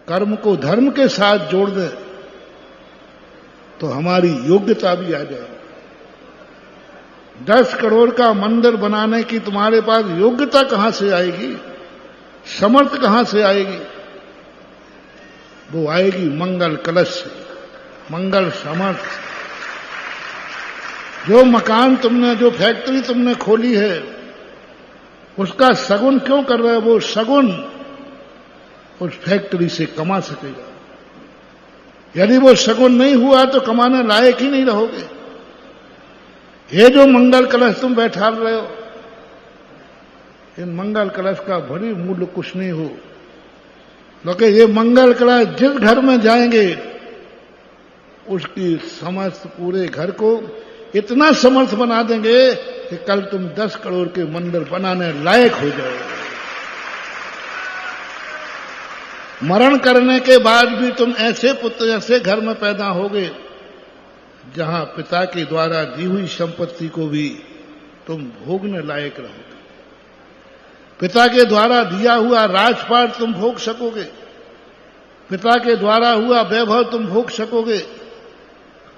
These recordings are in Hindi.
कर्म को धर्म के साथ जोड़ दे तो हमारी योग्यता भी आ जाएगी। 10 करोड़ का मंदिर बनाने की तुम्हारे पास योग्यता कहां से आएगी, समर्थ कहां से आएगी? वो आएगी मंगल कलश से, मंगल समर्थ। जो मकान तुमने, जो फैक्ट्री तुमने खोली है, उसका सगुन क्यों कर रहे हो? वो सगुन उस फैक्ट्री से कमा सकेगा। यदि वो सगुन नहीं हुआ तो कमाने लायक ही नहीं रहोगे। ये जो मंगल कलश तुम बैठा रहे हो, इन मंगल कलश का भरी मूल्य कुछ नहीं हो। क्योंकि ये मंगल कलश जिस घर में जाएंगे उसकी समस्त पूरे घर को इतना समर्थ बना देंगे कि कल तुम 10 करोड़ के मंदिर बनाने लायक हो जाओगे। मरण करने के बाद भी तुम ऐसे पुत्र, ऐसे घर में पैदा होगे जहां पिता के द्वारा दी हुई संपत्ति को भी तुम भोगने लायक रहोगे। पिता के द्वारा दिया हुआ राजपाट तुम भोग सकोगे, पिता के द्वारा हुआ वैभव तुम भोग सकोगे।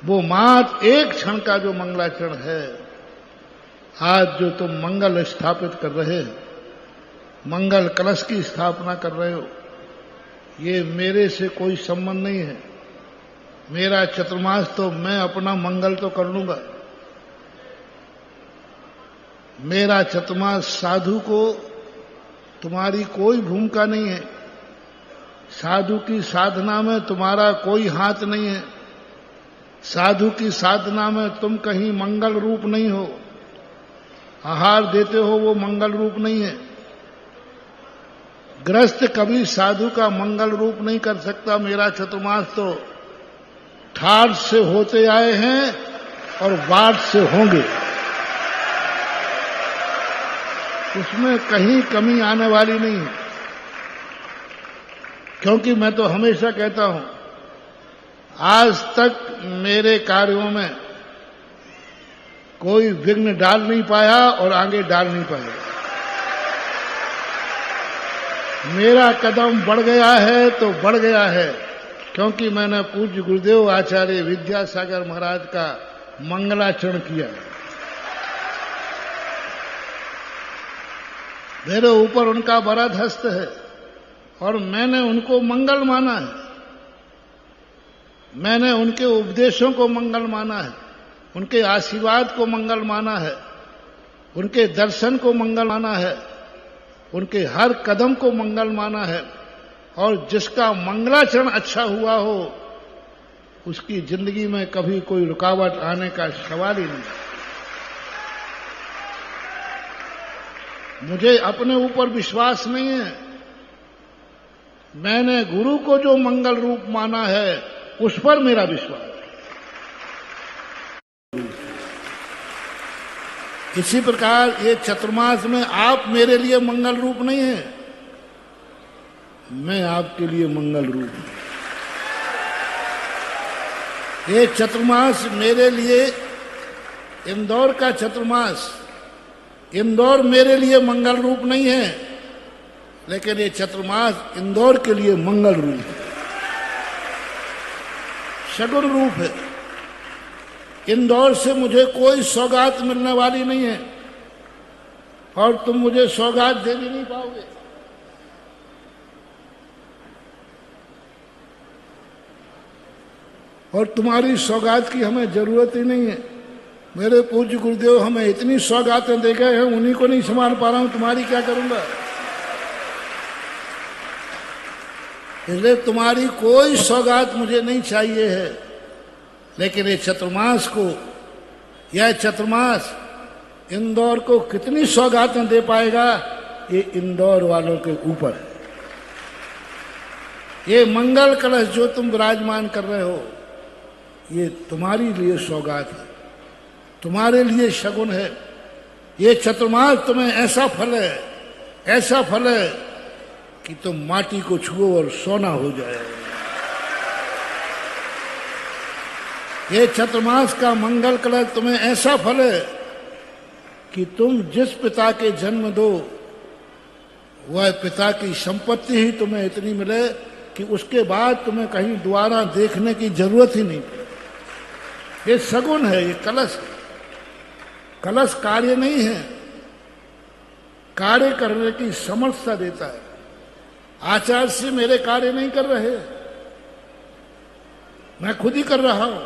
वो मात्र एक क्षण का जो मंगलाचरण है, आज जो तुम मंगल स्थापित कर रहे हो, मंगल कलश की स्थापना कर रहे हो, ये मेरे से कोई संबंध नहीं है। मेरा चतुर्मास तो मैं अपना मंगल तो कर लूंगा। मेरा चतुर्मास साधु को तुम्हारी कोई भूमिका नहीं है। साधु की साधना में तुम्हारा कोई हाथ नहीं है। साधु की साधना में तुम कहीं मंगल रूप नहीं हो। आहार देते हो वो मंगल रूप नहीं है। गृहस्थ कभी साधु का मंगल रूप नहीं कर सकता। मेरा चतुर्मास तो ठाठ से होते आए हैं और बाट से होंगे, उसमें कहीं कमी आने वाली नहीं है। क्योंकि मैं तो हमेशा कहता हूं, आज तक मेरे कार्यों में कोई विघ्न डाल नहीं पाया और आगे डाल नहीं पाया। मेरा कदम बढ़ गया है तो बढ़ गया है, क्योंकि मैंने पूज्य गुरुदेव आचार्य विद्यासागर महाराज का मंगलाचरण किया। मेरे ऊपर उनका वरद हस्त है और मैंने उनको मंगल माना है। मैंने उनके उपदेशों को मंगल माना है, उनके आशीर्वाद को मंगल माना है, उनके दर्शन को मंगल माना है, उनके हर कदम को मंगल माना है। और जिसका मंगलाचरण अच्छा हुआ हो, उसकी जिंदगी में कभी कोई रुकावट आने का सवाल ही नहीं। मुझे अपने ऊपर विश्वास नहीं है। मैंने गुरु को जो मंगल रूप माना है, उस पर मेरा विश्वास है। इसी प्रकार ये चतुर्मास में आप मेरे लिए मंगल रूप नहीं है, मैं आपके लिए मंगल रूप हूं। ये चतुर्मास मेरे लिए, इंदौर का चतुर्मास, इंदौर मेरे लिए मंगल रूप नहीं है, लेकिन ये चतुर्मास इंदौर के लिए मंगल रूप है, सगुन रूप है। इंदौर से मुझे कोई सौगात मिलने वाली नहीं है और तुम मुझे सौगात दे भी नहीं पाओगे। और तुम्हारी सौगात की हमें जरूरत ही नहीं है। मेरे पूज्य गुरुदेव हमें इतनी सौगातें दे गए हैं, उन्हीं को नहीं संभाल पा रहा हूं, तुम्हारी क्या करूंगा। इसलिए तुम्हारी कोई सौगात मुझे नहीं चाहिए है। लेकिन ये चतुर्मास को, यह चतुर्मास इंदौर को कितनी सौगातें दे पाएगा, ये इंदौर वालों के ऊपर है। ये मंगल कलश जो तुम विराजमान कर रहे हो, ये तुम्हारी लिए सौगात है, तुम्हारे लिए शगुन है। ये चतुर्मास तुम्हें ऐसा फल है, ऐसा फल है कि तुम माटी को छुओ और सोना हो जाए। ये चतुर्मास का मंगल कलश तुम्हें ऐसा फल है कि तुम जिस पिता के जन्म दो, वह पिता की संपत्ति ही तुम्हें इतनी मिले कि उसके बाद तुम्हें कहीं दोबारा देखने की जरूरत ही नहीं। ये सगुन है, ये कलश है। कलश कार्य नहीं है, कार्य करने की समर्थता देता है। आचार्य से मेरे कार्य नहीं कर रहे, मैं खुद ही कर रहा हूं,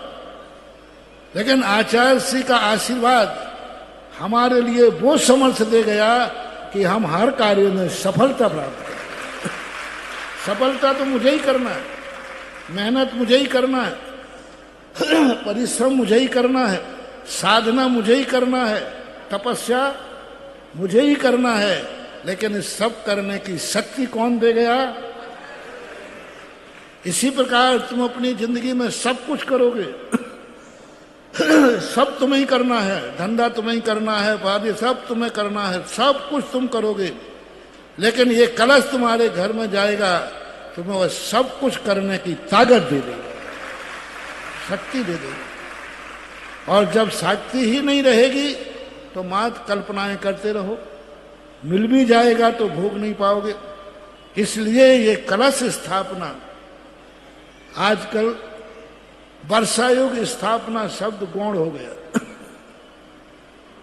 लेकिन आचार्य श्री का आशीर्वाद हमारे लिए वो समर्थ दे गया कि हम हर कार्य में सफलता प्राप्त करें। सफलता तो मुझे ही करना है, मेहनत मुझे ही करना है, परिश्रम मुझे ही करना है, साधना मुझे ही करना है, तपस्या मुझे ही करना है, लेकिन इस सब करने की शक्ति कौन दे गया? इसी प्रकार तुम अपनी जिंदगी में सब कुछ करोगे, सब तुम्हें ही करना है, धंधा तुम्हें ही करना है, वादी सब तुम्हें करना है, सब कुछ तुम करोगे, लेकिन ये कलश तुम्हारे घर में जाएगा, तुम्हें वह सब कुछ करने की ताकत दे देगा, शक्ति दे देगी। और जब शक्ति ही नहीं रहेगी तो मात्र कल्पनाएं करते रहो, मिल भी जाएगा तो भोग नहीं पाओगे। इसलिए ये कलश स्थापना, आजकल वर्षा योग स्थापना शब्द गौण हो गया।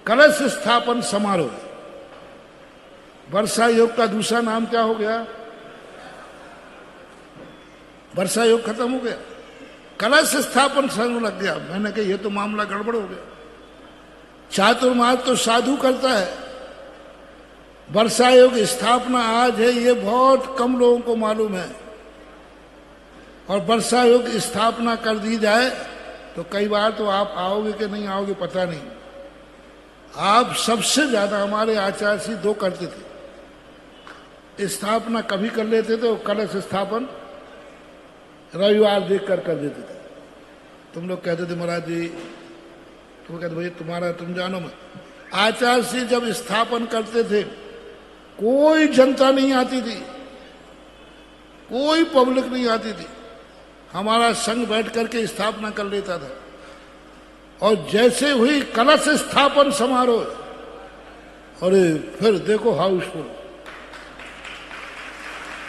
कलश स्थापन समारोह, वर्षा योग का दूसरा नाम क्या हो गया? वर्षा योग खत्म हो गया, कलश स्थापन समारोह लग गया। मैंने कहा ये तो मामला गड़बड़ हो गया। चातुर्मास तो साधु करता है, वर्षा योग स्थापना आज है ये बहुत कम लोगों को मालूम है। और वर्षा योग स्थापना कर दी जाए तो कई बार तो आप आओगे कि नहीं आओगे पता नहीं। आप सबसे ज्यादा हमारे आचार्य श्री दो करते थे, स्थापना कभी कर लेते थे, कलश स्थापन रविवार देख कर देते थे। तुम लोग कहते थे महाराज जी, तुम कहते भाई तुम्हारा तुम जानो मैं। आचार्य श्री जब स्थापन करते थे कोई जनता नहीं आती थी, कोई पब्लिक नहीं आती थी, हमारा संघ बैठ करके स्थापना कर लेता था। और जैसे हुई कलश स्थापन समारोह, अरे फिर देखो हाउसफुल,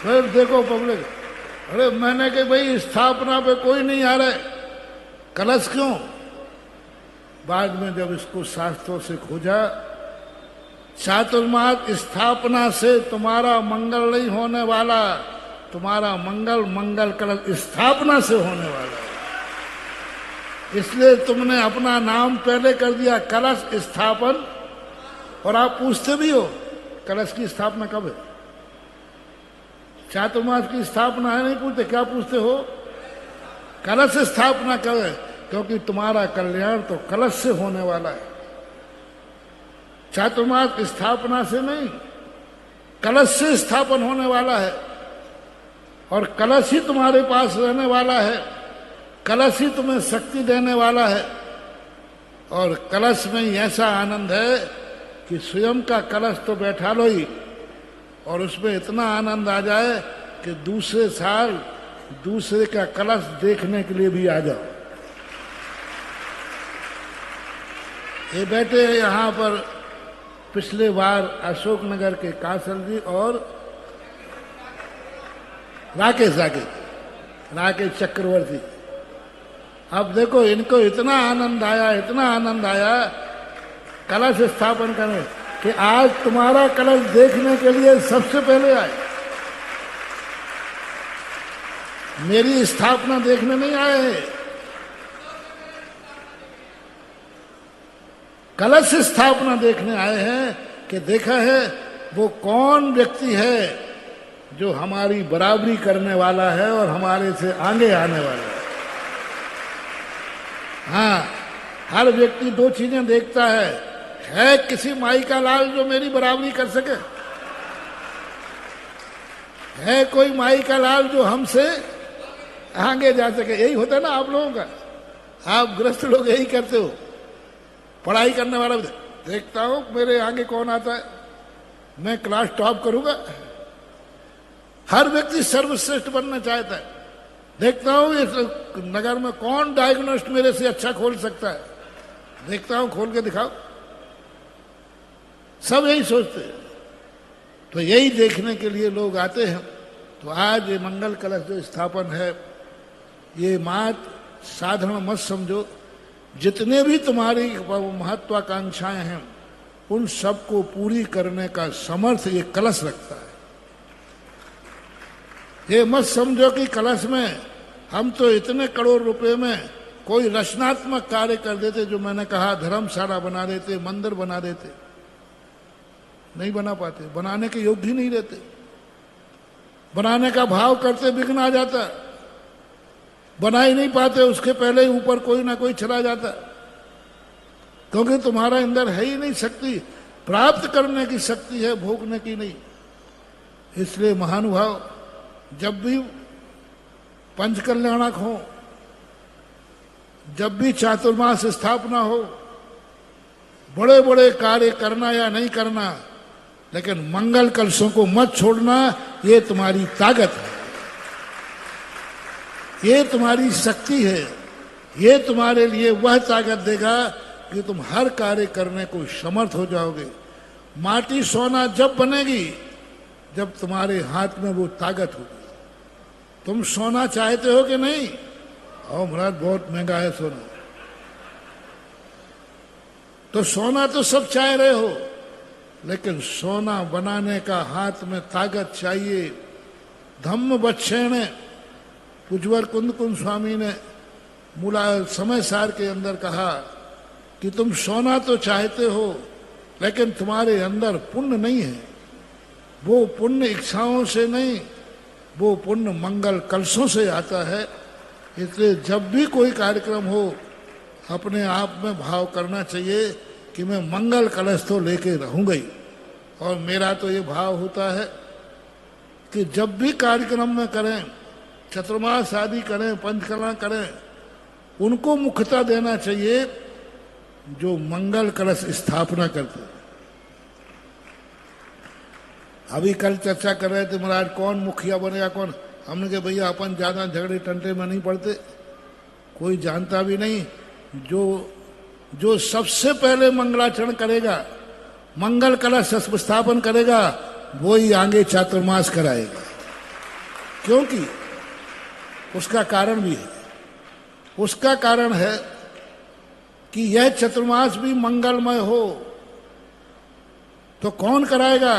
फिर देखो पब्लिक। अरे मैंने कहा भाई स्थापना पे कोई नहीं आ रहा है, कलश क्यों? बाद में जब इसको शास्त्रों से खोजा, चातुर्मास स्थापना से तुम्हारा मंगल नहीं होने वाला, तुम्हारा मंगल कलश स्थापना से होने वाला है। इसलिए तुमने अपना नाम पहले कर दिया कलश स्थापन। और आप पूछते भी हो कलश की स्थापना कब है? चातुर्मास की स्थापना है, नहीं पूछते। क्या पूछते हो? कलश स्थापना कब है? क्योंकि तुम्हारा कल्याण तो कलश से होने वाला है, चातुर्मास स्थापना से नहीं, कलश से स्थापन होने वाला है। और कलश ही तुम्हारे पास रहने वाला है, कलश ही तुम्हें शक्ति देने वाला है। और कलश में ही ऐसा आनंद है कि स्वयं का कलश तो बैठा लो ही, और उसमें इतना आनंद आ जाए कि दूसरे साल दूसरे का कलश देखने के लिए भी आ जाओ। ये बैठे यहाँ पर पिछले बार अशोकनगर के कासल जी और राकेश चक्रवर्ती। अब देखो इनको इतना आनंद आया, इतना आनंद आया कलश स्थापन करने कि आज तुम्हारा कलश देखने के लिए सबसे पहले आए। मेरी स्थापना देखने नहीं आए हैं, कलश स्थापना देखने आए हैं कि देखा है वो कौन व्यक्ति है जो हमारी बराबरी करने वाला है और हमारे से आगे आने वाला है। हाँ, हर व्यक्ति दो चीजें देखता है किसी माई का लाल जो मेरी बराबरी कर सके? है कोई माई का लाल जो हमसे आगे जा सके? यही होता है ना आप लोगों का, आप गृहस्थ लोग यही करते हो। पढ़ाई करने वाला भी देखता हूं मेरे आगे कौन आता है, मैं क्लास टॉप करूंगा। हर व्यक्ति सर्वश्रेष्ठ बनना चाहता है। देखता हूं इस नगर में कौन डायग्नोस्ट मेरे से अच्छा खोल सकता है, देखता हूं खोल के दिखाओ। सब यही सोचते हैं। तो यही देखने के लिए लोग आते हैं। तो आज ये मंगल कलश जो स्थापन है, ये मात्र साधारण मत समझो। जितने भी तुम्हारी महत्वाकांक्षाएं हैं उन सबको पूरी करने का समर्थ ये कलश रखता है। ये मत समझो कि कलश में हम तो इतने करोड़ रुपए में कोई रचनात्मक कार्य कर देते, जो मैंने कहा धर्मशाला बना देते, मंदिर बना देते। नहीं बना पाते, बनाने के योग्य ही नहीं रहते। बनाने का भाव करते विघ्न आ जाता, बना ही नहीं पाते, उसके पहले ही ऊपर कोई ना कोई चला जाता, क्योंकि तुम्हारा अंदर है ही नहीं शक्ति। प्राप्त करने की शक्ति है, भोगने की नहीं। इसलिए महानुभाव, जब भी पंचकल्याणक हो, जब भी चातुर्मास स्थापना हो, बड़े बड़े कार्य करना या नहीं करना, लेकिन मंगल कलशों को मत छोड़ना। ये तुम्हारी ताकत है, ये तुम्हारी शक्ति है। ये तुम्हारे लिए वह ताकत देगा कि तुम हर कार्य करने को समर्थ हो जाओगे। माटी सोना जब बनेगी जब तुम्हारे हाथ में वो ताकत होगी। तुम सोना चाहते हो कि नहीं? और महाराज बहुत महंगा है सोना, तो सोना तो सब चाह रहे हो, लेकिन सोना बनाने का हाथ में ताकत चाहिए। धम्म बच्छेण, पुजवर कुंद स्वामी ने मूला समय सार के अंदर कहा कि तुम सोना तो चाहते हो, लेकिन तुम्हारे अंदर पुण्य नहीं है। वो पुण्य इच्छाओं से नहीं, वो पुण्य मंगल कलशों से आता है। इसलिए जब भी कोई कार्यक्रम हो, अपने आप में भाव करना चाहिए कि मैं मंगल कलश तो लेके रहूंगा ही। और मेरा तो ये भाव होता है कि जब भी कार्यक्रम में करें, चतुर्मास आदि करें, पंचकला करें, उनको मुख्यता देना चाहिए जो मंगल कलश स्थापना करते हैं। अभी कल चर्चा कर रहे थे महाराज, कौन मुखिया बनेगा कौन। हमने कहा भैया अपन ज्यादा झगड़े टंटे में नहीं पड़ते, कोई जानता भी नहीं। जो सबसे पहले मंगलाचरण करेगा, मंगल कलश स्थापन करेगा, वो ही आगे चातुर्मास कराएगा। क्योंकि उसका कारण भी है। उसका कारण है कि यह चतुर्मास भी मंगलमय हो। तो कौन कराएगा?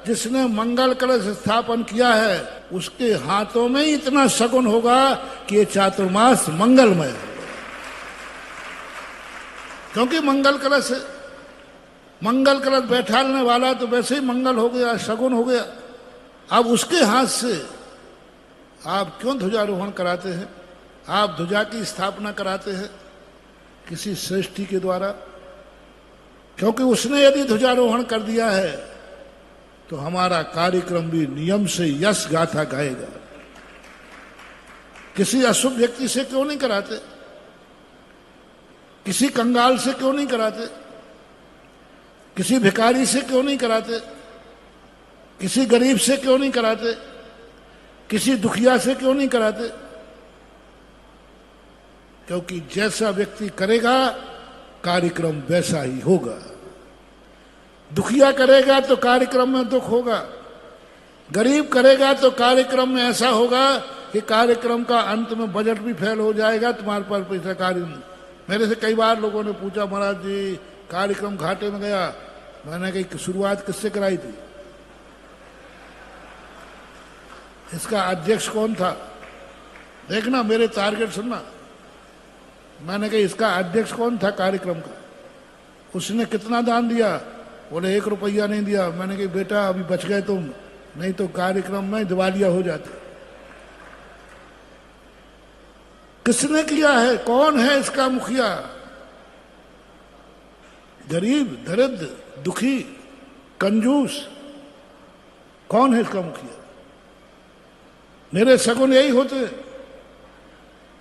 जिसने मंगल कलश स्थापन किया है, उसके हाथों में इतना शगुन होगा कि ये चातुर्मास मंगलमय है। क्योंकि मंगल कलश बैठाने वाला तो वैसे ही मंगल हो गया, शगुन हो गया। अब उसके हाथ से आप क्यों ध्वजारोहण कराते हैं? आप ध्वजा की स्थापना कराते हैं किसी श्रेष्ठी के द्वारा, क्योंकि उसने यदि ध्वजारोहण कर दिया है तो हमारा कार्यक्रम भी नियम से यश गाथा गाएगा। किसी अशुभ व्यक्ति से क्यों नहीं कराते? किसी कंगाल से क्यों नहीं कराते? किसी भिखारी से क्यों नहीं कराते? किसी गरीब से क्यों नहीं कराते? किसी दुखिया से क्यों नहीं कराते? क्योंकि जैसा व्यक्ति करेगा कार्यक्रम वैसा ही होगा। दुखिया करेगा तो कार्यक्रम में दुख होगा, गरीब करेगा तो कार्यक्रम में ऐसा होगा कि कार्यक्रम का अंत में बजट भी फेल हो जाएगा, तुम्हारे पास पैसा कार्य। मेरे से कई बार लोगों ने पूछा, महाराज जी कार्यक्रम घाटे में गया। मैंने कही शुरुआत किससे कराई थी? इसका अध्यक्ष कौन था? देखना, मेरे टारगेट सुनना। मैंने कहा इसका अध्यक्ष कौन था कार्यक्रम का? उसने कितना दान दिया? बोले 1 रुपया नहीं दिया। मैंने कहा बेटा अभी बच गए तुम, नहीं तो कार्यक्रम में दिवालिया हो जाते। किसने किया है? कौन है इसका मुखिया? गरीब, दरिद्र, दुखी, कंजूस, कौन है इसका मुखिया? मेरे सगुन यही होते।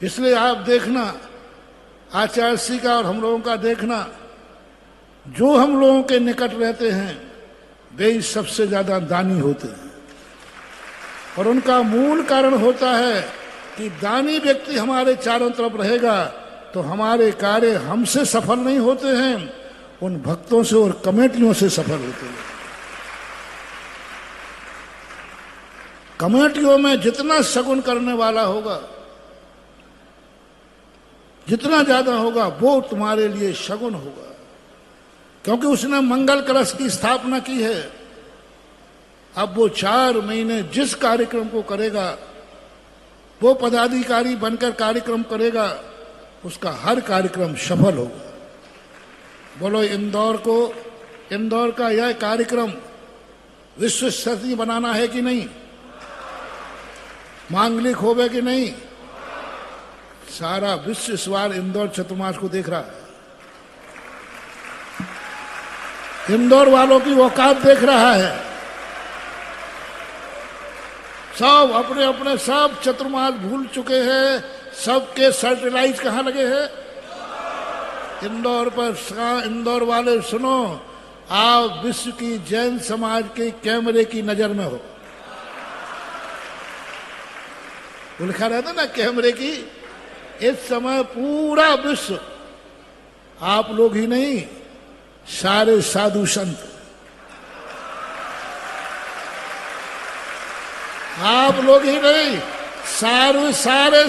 इसलिए आप देखना, आचार्य श्री का और हम लोगों का देखना, जो हम लोगों के निकट रहते हैं वे ही सबसे ज्यादा दानी होते हैं। और उनका मूल कारण होता है कि दानी व्यक्ति हमारे चारों तरफ रहेगा तो हमारे कार्य हमसे सफल नहीं होते हैं, उन भक्तों से और कमेटियों से सफल होते हैं। कमेटियों में जितना शगुन करने वाला होगा, जितना ज्यादा होगा, वो तुम्हारे लिए शगुन होगा, क्योंकि उसने मंगल कलश की स्थापना की है। अब वो 4 महीने जिस कार्यक्रम को करेगा, वो पदाधिकारी बनकर कार्यक्रम करेगा, उसका हर कार्यक्रम सफल होगा। बोलो इंदौर का यह कार्यक्रम विश्व स्तरीय बनाना है कि नहीं? मांगलिक होवे कि नहीं? सारा विश्व इस बार इंदौर चतुर्मास को देख रहा है। इंदौर वालों की औकात देख रहा है। सब अपने अपने सब चतुर्मास भूल चुके हैं। सबके सैटेलाइट कहाँ लगे हैं? इंदौर पर। इंदौर वाले सुनो, आप विश्व की जैन समाज के कैमरे की नजर में हो। लिखा रहता ना कैमरे की। इस समय पूरा विश्व, आप लोग ही नहीं, सारे साधु संत, आप लोग ही नहीं, सारे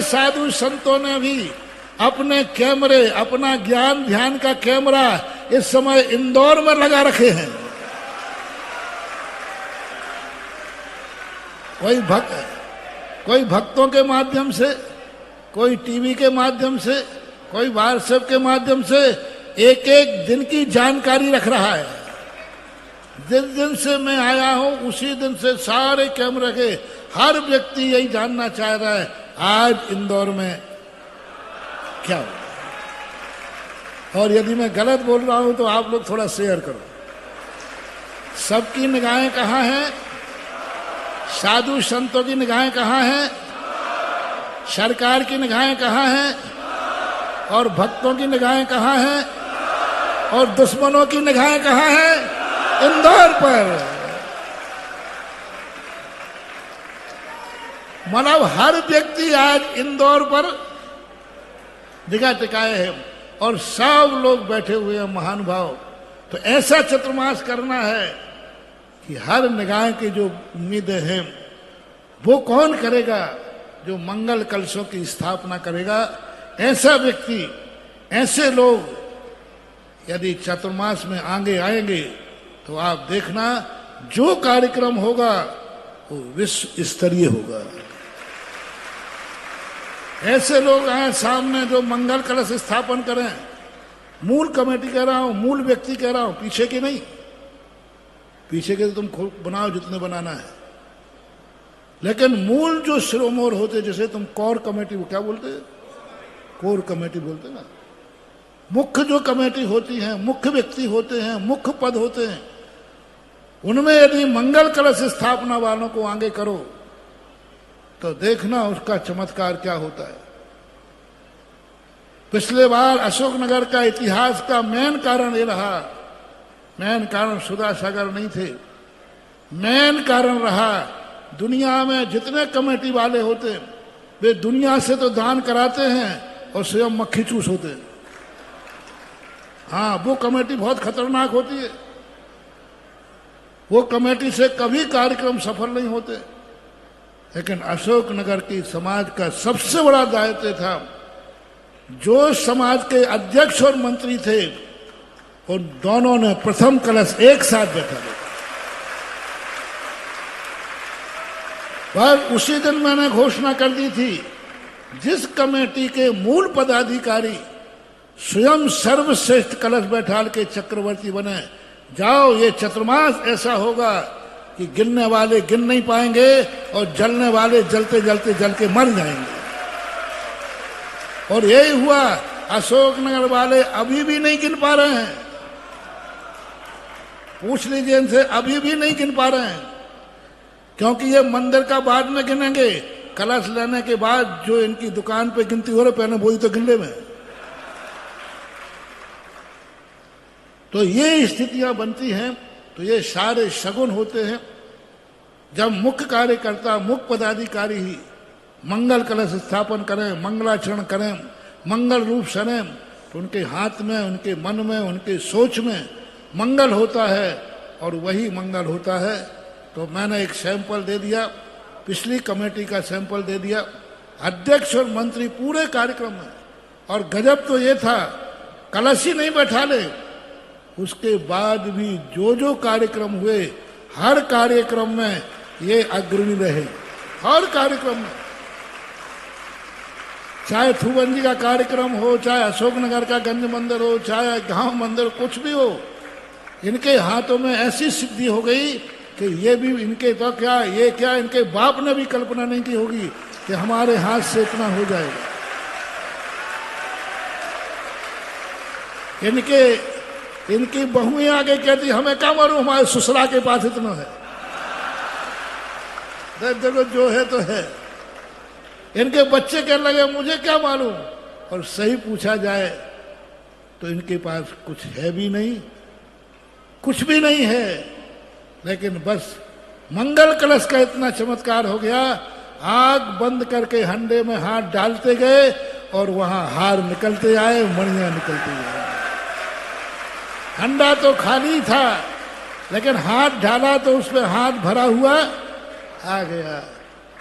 साधु संतों ने भी अपने कैमरे, अपना ज्ञान ध्यान का कैमरा इस समय इंदौर में लगा रखे हैं। कोई भक्तों के माध्यम से, कोई टीवी के माध्यम से, कोई व्हाट्सएप के माध्यम से एक एक दिन की जानकारी रख रहा है। जिस दिन से मैं आया हूं उसी दिन से सारे कैमरे के हर व्यक्ति यही जानना चाह रहा है, आज इंदौर में क्या हो। और यदि मैं गलत बोल रहा हूं तो आप लोग थोड़ा शेयर करो। सबकी निगाहें कहाँ हैं? साधु संतों की निगाहें कहाँ हैं? सरकार की निगाहें कहाँ हैं? और भक्तों की निगाहें कहाँ हैं? और दुश्मनों की निगाहें कहाँ हैं? इंदौर पर। मतलब हर व्यक्ति आज इंदौर पर निगाह टिकाए हैं और सब लोग बैठे हुए हैं महानुभाव। तो ऐसा चतुर्मास करना है कि हर निगाह की जो उम्मीदें हैं वो कौन करेगा? जो मंगल कलशों की स्थापना करेगा। ऐसा व्यक्ति, ऐसे लोग यदि चतुर्मास में आगे आएंगे तो आप देखना जो कार्यक्रम होगा वो विश्व स्तरीय होगा। ऐसे लोग आए सामने जो मंगल कलश स्थापन करें। मूल कमेटी कह रहा हूं, मूल व्यक्ति कह रहा हूं, पीछे के नहीं। पीछे के तो तुम खुद बनाओ जितने बनाना है, लेकिन मूल जो शिरोमोर होते, जैसे तुम कोर कमेटी, वो क्या बोलते हैं? कोर कमेटी बोलते ना। मुख्य जो कमेटी होती है, मुख्य व्यक्ति होते हैं, मुख्य पद होते हैं, उनमें यदि मंगल कलश स्थापना वालों को आगे करो तो देखना उसका चमत्कार क्या होता है। पिछले बार अशोकनगर का इतिहास का मेन कारण ये रहा, मेन कारण सुधा सागर नहीं थे, मेन कारण रहा दुनिया में जितने कमेटी वाले होते वे दुनिया से तो दान कराते हैं और स्वयं मक्खी चूस होते हैं। हाँ, वो कमेटी बहुत खतरनाक होती है। वो कमेटी से कभी कार्यक्रम सफल नहीं होते। लेकिन अशोकनगर की समाज का सबसे बड़ा दायित्व था, जो समाज के अध्यक्ष और मंत्री थे उन दोनों ने प्रथम कलश एक साथ बैठा दिया। पर उसी दिन मैंने घोषणा कर दी थी, जिस कमेटी के मूल पदाधिकारी स्वयं सर्वश्रेष्ठ कलश बैठाल के चक्रवर्ती बने, जाओ ये चतुर्मास ऐसा होगा कि गिनने वाले गिन नहीं पाएंगे और जलने वाले जलते जलते जल के मर जाएंगे। और यही हुआ। अशोकनगर वाले अभी भी नहीं गिन पा रहे हैं। पूछ लीजिए इनसे, अभी भी नहीं गिन पा रहे हैं, क्योंकि ये मंदिर का बाद में गिनेंगे। कलश लेने के बाद जो इनकी दुकान पे गिनती हो रही पहले वही तो गिन ले में। तो ये स्थितियां बनती हैं। तो ये सारे शगुन होते हैं। जब मुख्य कार्यकर्ता, मुख्य पदाधिकारी ही मंगल कलश स्थापन करें, मंगलाचरण करें, मंगल रूप सरें, तो उनके हाथ में, उनके मन में, उनके सोच में मंगल होता है और वही मंगल होता है। तो मैंने एक सैंपल दे दिया। पिछली कमेटी का सैंपल दे दिया, अध्यक्ष और मंत्री पूरे कार्यक्रम में। और गजब तो ये था, कलश ही नहीं बैठा ले, उसके बाद भी जो जो कार्यक्रम हुए हर कार्यक्रम में ये अग्रणी रहे। हर कार्यक्रम में, चाहे थुबंजी का कार्यक्रम हो, चाहे अशोकनगर का गंज मंदिर हो, चाहे गांव मंदिर, कुछ भी हो, इनके हाथों में ऐसी सिद्धि हो गई कि ये भी, इनके तो क्या, ये क्या, इनके बाप ने भी कल्पना नहीं की होगी कि हमारे हाथ से इतना हो जाएगा। इनकी बहुएं आगे कहती हमें क्या मालूम, हमारे ससुरा के पास इतना है। देखो जो है तो है। इनके बच्चे कहने लगे मुझे क्या मालूम, और सही पूछा जाए तो इनके पास कुछ है भी नहीं, कुछ भी नहीं है। लेकिन बस मंगल कलश का इतना चमत्कार हो गया, आग बंद करके हंडे में हाथ डालते गए और वहां हार निकलते आए, मणियां निकलती आए। हंडा तो खाली था, लेकिन हाथ डाला तो उसमें हाथ भरा हुआ आ गया।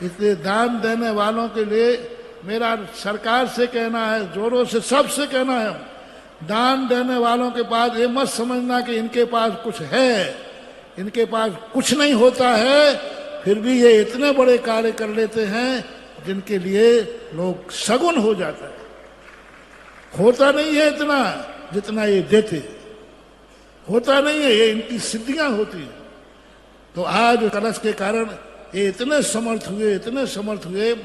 इसलिए दान देने वालों के लिए मेरा सरकार से कहना है, जोरों से सबसे कहना है, दान देने वालों के पास ये मत समझना कि इनके पास कुछ है, इनके पास कुछ नहीं होता है, फिर भी ये इतने बड़े कार्य कर लेते हैं जिनके लिए लोग सगुन हो जाता है। होता नहीं है इतना जितना ये देते, होता नहीं है, ये इनकी सिद्धियां होती हैं। तो आज कलश के कारण ये इतने समर्थ हुए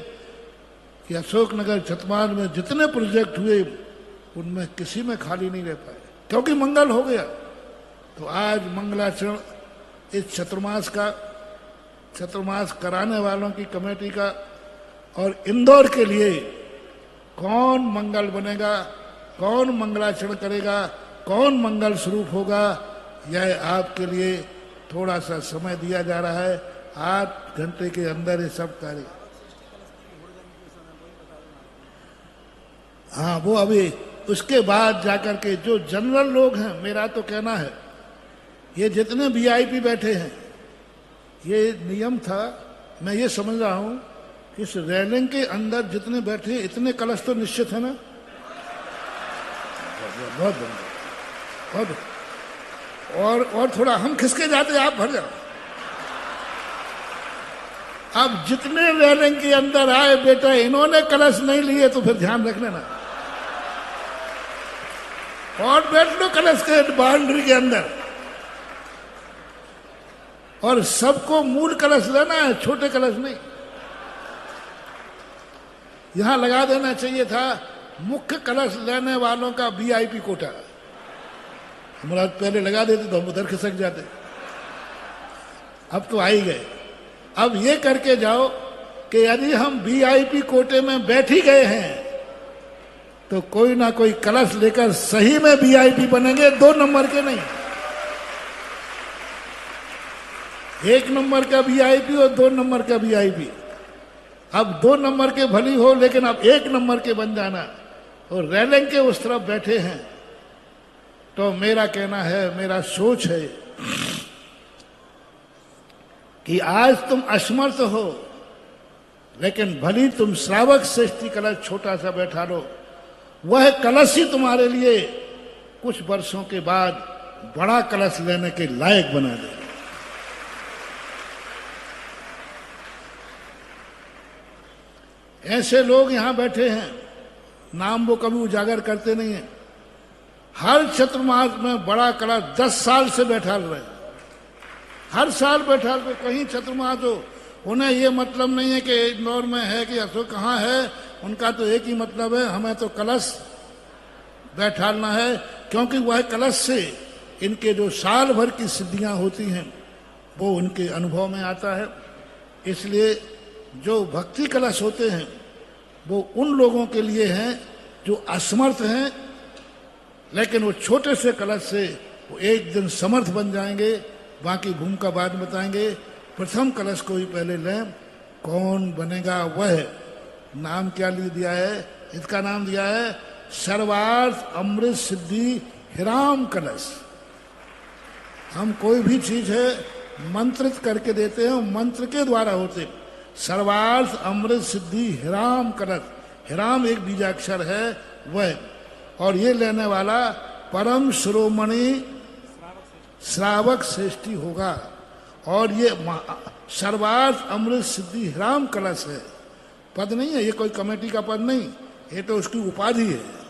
कि अशोकनगर छतमान में जितने प्रोजेक्ट हुए उनमें किसी में खाली नहीं रह पाए, क्योंकि मंगल हो गया। तो आज मंगलाचरण इस चतुर्मास कराने वालों की कमेटी का, और इंदौर के लिए कौन मंगल बनेगा, कौन मंगलाचरण करेगा, कौन मंगल स्वरूप होगा, यह आपके लिए थोड़ा सा समय दिया जा रहा है। 8 घंटे के अंदर ये सब कार्य, हाँ वो अभी उसके बाद जाकर के जो जनरल लोग हैं, मेरा तो कहना है ये जितने वीआईपी बैठे हैं, ये नियम था, मैं ये समझ रहा हूं कि इस रेलिंग के अंदर जितने बैठे इतने कलश तो निश्चित है ना। बहुत बहुत और थोड़ा हम खिसके जाते, आप भर जाओ। अब जितने रेलिंग के अंदर आए बेटा, इन्होंने कलश नहीं लिए तो फिर ध्यान रख लेना, और बैठ लो कलश के बाउंड्री के अंदर, और सबको मूल कलश लेना है, छोटे कलश नहीं। यहां लगा देना चाहिए था मुख्य कलश लेने वालों का वीआईपी कोटा। हमारा पहले लगा देते तो हम उधर खिसक जाते, अब तो आ ही गए। अब ये करके जाओ कि यदि हम वीआईपी कोटे में बैठ ही गए हैं तो कोई ना कोई कलश लेकर सही में वीआईपी बनेंगे, 2 नंबर के नहीं। 1 नंबर का वीआईपी और 2 नंबर का वीआईपी। अब 2 नंबर के भली हो, लेकिन अब 1 नंबर के बन जाना। और रेलिंग के उस तरफ बैठे हैं तो मेरा कहना है, मेरा सोच है कि आज तुम असमर्थ हो, लेकिन भली तुम श्रावक श्रेष्ठी कलश छोटा सा बैठा लो, वह कलश ही तुम्हारे लिए कुछ वर्षों के बाद बड़ा कलश लेने के लायक बना दे। ऐसे लोग यहां बैठे हैं, नाम वो कभी उजागर करते नहीं है। हर चतुर्मास में बड़ा कलश 10 साल से बैठा रहे, हर साल बैठा रहे। कहीं चतुर्मास हो, उन्हें ये मतलब नहीं है कि इंदौर में है कि अशोक कहाँ है, उनका तो एक ही मतलब है, हमें तो कलश बैठाना है, क्योंकि वह कलश से इनके जो साल भर की सिद्धियां होती हैं वो उनके अनुभव में आता है। इसलिए जो भक्ति कलश होते हैं वो उन लोगों के लिए हैं जो असमर्थ हैं, लेकिन वो छोटे से कलश से वो एक दिन समर्थ बन जाएंगे। बाकी भूमिका बाद में बताएंगे। प्रथम कलश को ही पहले लें, कौन बनेगा वह। नाम क्या दिया है? इसका नाम दिया है सर्वार्थ अमृत सिद्धि हिराम कलश। हम कोई भी चीज है मंत्रित करके देते हैं, मंत्र के द्वारा होते। सर्वार्थ अमृत सिद्धि हिराम कलश, हिराम एक बीजाक्षर है वह, और ये लेने वाला परम शिरोमणि श्रावक श्रेष्ठी होगा। और ये सर्वार्थ अमृत सिद्धि हिराम कलश है, पद नहीं है ये, कोई कमेटी का पद नहीं, ये तो उसकी उपाधि है।